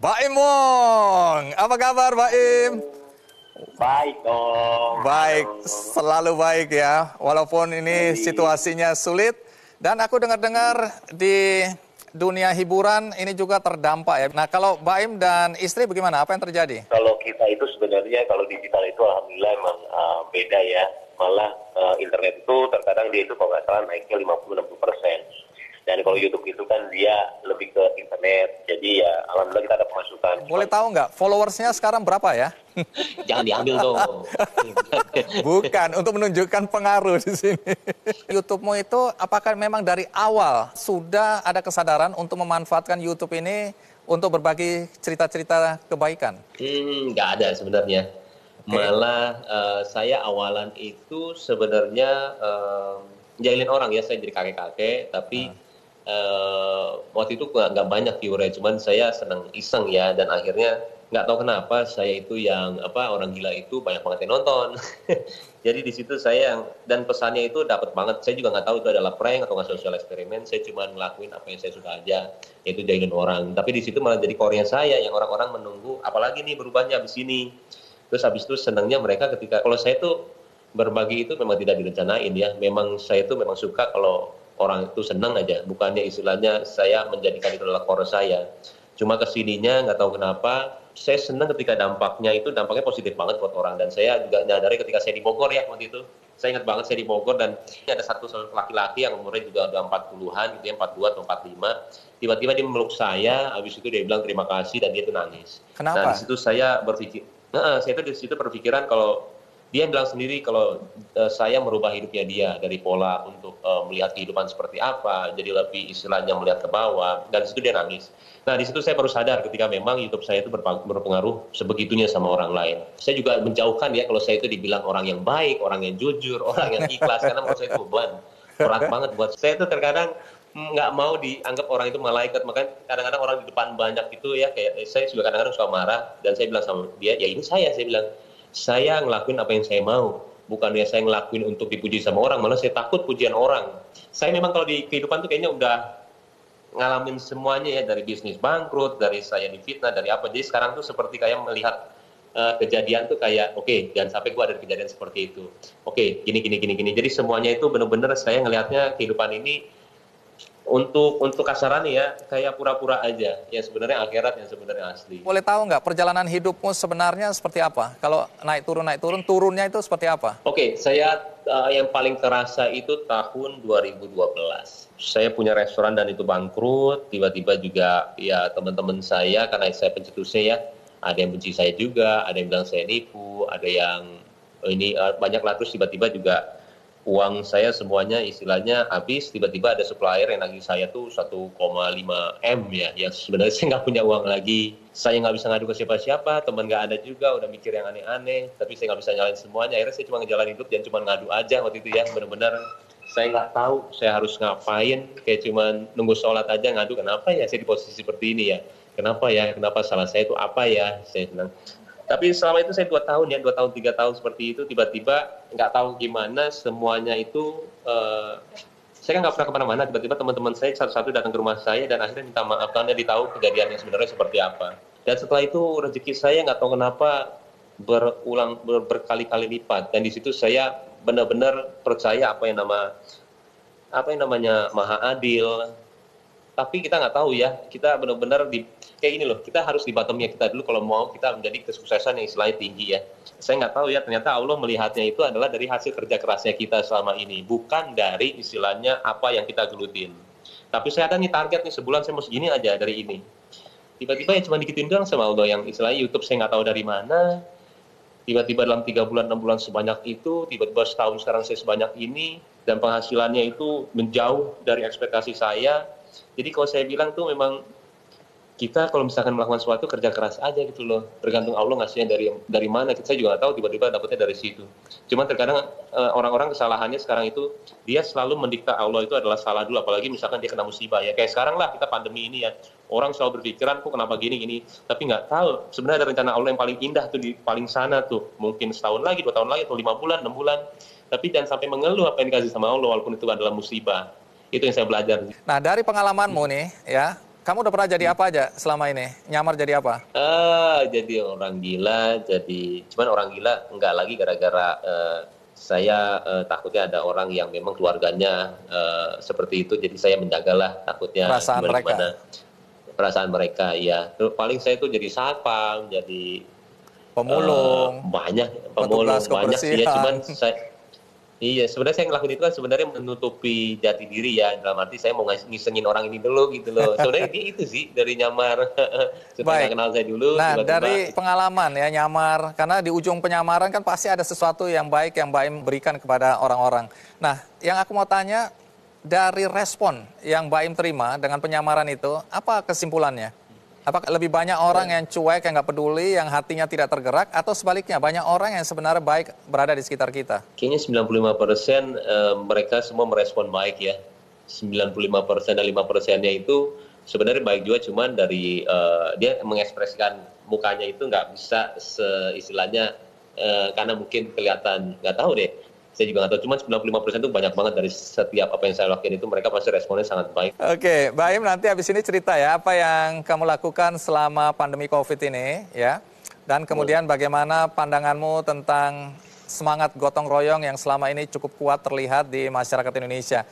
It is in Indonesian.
Baim Wong, apa kabar Baim? Baik dong. Baik, Halo. selalu baik ya, walaupun ini Baik. situasinya sulit. Dan aku dengar-dengar di dunia hiburan ini juga terdampak ya. Nah, kalau Baim dan istri bagaimana? Apa yang terjadi? Kalau kita itu sebenarnya kalau digital itu alhamdulillah emang beda ya. Malah internet itu terkadang dia itu kalau nggak salah naiknya 50-60%. Dan kalau YouTube itu kan dia lebih ke internet. Jadi ya alhamdulillah kita ada pemasukan. Boleh tahu nggak followersnya sekarang berapa ya? Jangan diambil dong. Bukan, untuk menunjukkan pengaruh di sini. YouTube-mu itu apakah memang dari awal sudah ada kesadaran untuk memanfaatkan YouTube ini untuk berbagi cerita-cerita kebaikan? Nggak ada sebenarnya. Malah saya awalan itu sebenarnya jahilin orang ya. Saya jadi kakek-kakek, tapi waktu itu nggak banyak viewernya. Cuman saya seneng iseng ya, dan akhirnya nggak tahu kenapa saya itu yang orang gila itu banyak banget yang nonton. Jadi di situ saya dan pesannya itu dapat banget. Saya juga nggak tahu itu adalah prank atau nggak sosial eksperimen. Saya cuma ngelakuin apa yang saya suka aja, yaitu jahilin orang. Tapi di situ malah jadi core saya yang orang-orang menunggu. Apalagi nih berubahnya abis ini. Terus habis itu senangnya mereka ketika kalau saya tuh berbagi itu memang tidak direncanain ya. Memang saya itu memang suka kalau orang itu senang aja. Bukannya istilahnya saya menjadikan itu adalah core saya. Cuma kesininya nggak tahu kenapa saya senang ketika dampaknya positif banget buat orang. Dan saya juga nyadari ketika saya di Bogor ya waktu itu. Saya ingat banget saya di Bogor dan ada satu laki-laki yang umurnya juga udah 40-an gitu ya, 42 atau 45. Tiba-tiba dia meluk saya, habis itu dia bilang terima kasih dan dia itu nangis. Kenapa? Nah di situ saya berpikir, saya itu di situ berpikiran kalau dia bilang sendiri kalau saya merubah hidupnya dia dari pola untuk melihat kehidupan seperti apa, jadi lebih istilahnya melihat ke bawah, dan di situ dia nangis. Nah di situ saya baru sadar ketika memang YouTube saya itu berpengaruh sebegitunya sama orang lain. Saya juga menjauhkan ya kalau saya itu dibilang orang yang baik, orang yang jujur, orang yang ikhlas, karena menurut saya itu beban berat banget buat saya. Itu terkadang nggak mau dianggap orang itu malaikat, makanya kadang-kadang orang di depan banyak itu ya, kayak saya juga kadang-kadang suka marah, dan saya bilang sama dia, ya ini saya bilang, saya ngelakuin apa yang saya mau, bukannya saya ngelakuin untuk dipuji sama orang, malah saya takut pujian orang. Saya memang kalau di kehidupan tuh kayaknya udah ngalamin semuanya ya, dari bisnis bangkrut, dari saya difitnah, dari apa. Jadi sekarang tuh seperti kayak melihat kejadian tuh kayak, oke, jangan sampai gue ada kejadian seperti itu. Oke, gini. Jadi semuanya itu benar-benar saya ngelihatnya kehidupan ini untuk kasarannya ya, kayak pura-pura aja. Yang sebenarnya akhirat, yang sebenarnya asli. Boleh tahu nggak perjalanan hidupmu sebenarnya seperti apa? Kalau naik turun, turunnya itu seperti apa? Oke, saya yang paling terasa itu tahun 2012. Saya punya restoran dan itu bangkrut. Tiba-tiba juga ya teman-teman saya, karena saya pencetusnya ya, ada yang benci saya juga, ada yang bilang saya nipu, ada yang ini banyak lah. Terus tiba-tiba juga uang saya semuanya istilahnya habis. Tiba-tiba ada supplier yang nagih saya tuh 1,5 M ya, yang sebenarnya saya nggak punya uang lagi. Saya nggak bisa ngadu ke siapa-siapa, teman nggak ada juga, udah mikir yang aneh-aneh, tapi saya nggak bisa nyalain semuanya. Akhirnya saya cuma ngejalanin hidup dan cuma ngadu aja waktu itu ya, benar-benar saya nggak tahu saya harus ngapain, kayak cuma nunggu sholat aja ngadu, kenapa ya saya di posisi seperti ini ya, kenapa salah saya itu apa ya, saya bilang. Tapi selama itu saya 2 tahun ya, 2 tahun 3 tahun seperti itu, tiba-tiba nggak tahu gimana semuanya itu, saya kan nggak pernah kemana-mana, tiba-tiba teman-teman saya satu-satu datang ke rumah saya dan akhirnya minta maaf karena dia tahu kejadian yang sebenarnya seperti apa. Dan setelah itu rezeki saya nggak tahu kenapa berkali-kali lipat, dan di situ saya benar-benar percaya apa yang namanya maha adil. Tapi kita nggak tahu ya, kita benar-benar kayak gini loh, kita harus di bottomnya kita dulu kalau mau kita menjadi kesuksesan yang istilahnya tinggi ya. Saya nggak tahu ya, ternyata Allah melihatnya itu adalah dari hasil kerja kerasnya kita selama ini, bukan dari istilahnya apa yang kita gelutin. Tapi saya ada nih target nih, sebulan saya mau segini aja dari ini. Tiba-tiba ya cuma digituin doang sama Allah, yang istilahnya YouTube saya nggak tahu dari mana. Tiba-tiba dalam 3 bulan, 6 bulan sebanyak itu, tiba-tiba setahun sekarang saya sebanyak ini, dan penghasilannya itu menjauh dari ekspektasi saya. Jadi kalau saya bilang tuh memang kita kalau misalkan melakukan sesuatu kerja keras aja gitu loh, tergantung Allah ngasihnya dari mana. Saya juga nggak tahu, tiba-tiba dapetnya dari situ. Cuma terkadang orang-orang kesalahannya sekarang itu dia selalu mendikta Allah itu adalah salah dulu, apalagi misalkan dia kena musibah ya, kayak sekarang lah kita pandemi ini ya, orang selalu berpikiran kok kenapa gini, tapi nggak tahu sebenarnya ada rencana Allah yang paling indah tuh di paling sana tuh, mungkin setahun lagi, 2 tahun lagi, atau 5 bulan, 6 bulan. Tapi jangan sampai mengeluh apa yang dikasih sama Allah walaupun itu adalah musibah. Itu yang saya belajar. Nah, dari pengalamanmu nih ya, kamu udah pernah jadi apa aja selama ini? Nyamar jadi apa? Jadi orang gila, cuman orang gila enggak lagi gara-gara saya takutnya ada orang yang memang keluarganya seperti itu, jadi saya menjagalah takutnya Perasaan mereka. perasaan mereka, ya. Paling saya itu jadi satpam, jadi Pemulung, pemulung petugas banyak sih ya, cuman kebersihan. iya, sebenarnya saya ngelakuin itu kan sebenarnya menutupi jati diri ya, dalam arti saya mau ngisengin orang ini dulu gitu loh. Sebenarnya itu sih dari nyamar, supaya nggak Baik. kenal saya dulu, Nah, tiba-tiba. dari pengalaman ya nyamar, karena di ujung penyamaran kan pasti ada sesuatu yang baik yang Baim berikan kepada orang-orang. Nah, yang aku mau tanya, dari respon yang Baim terima dengan penyamaran itu, apa kesimpulannya? Apakah lebih banyak orang yang cuek, yang nggak peduli, yang hatinya tidak tergerak, atau sebaliknya banyak orang yang sebenarnya baik berada di sekitar kita? Kayaknya 95% mereka semua merespon baik ya. 95% dan 5%-nya itu sebenarnya baik juga, cuman dari dia mengekspresikan mukanya itu nggak bisa istilahnya karena mungkin kelihatan, nggak tahu deh. Saya juga nggak tahu, cuman 95% itu banyak banget dari setiap apa yang saya lakukan itu mereka pasti responnya sangat baik. Oke, Baim nanti habis ini cerita ya apa yang kamu lakukan selama pandemi COVID ini ya. Dan kemudian bagaimana pandanganmu tentang semangat gotong royong yang selama ini cukup kuat terlihat di masyarakat Indonesia.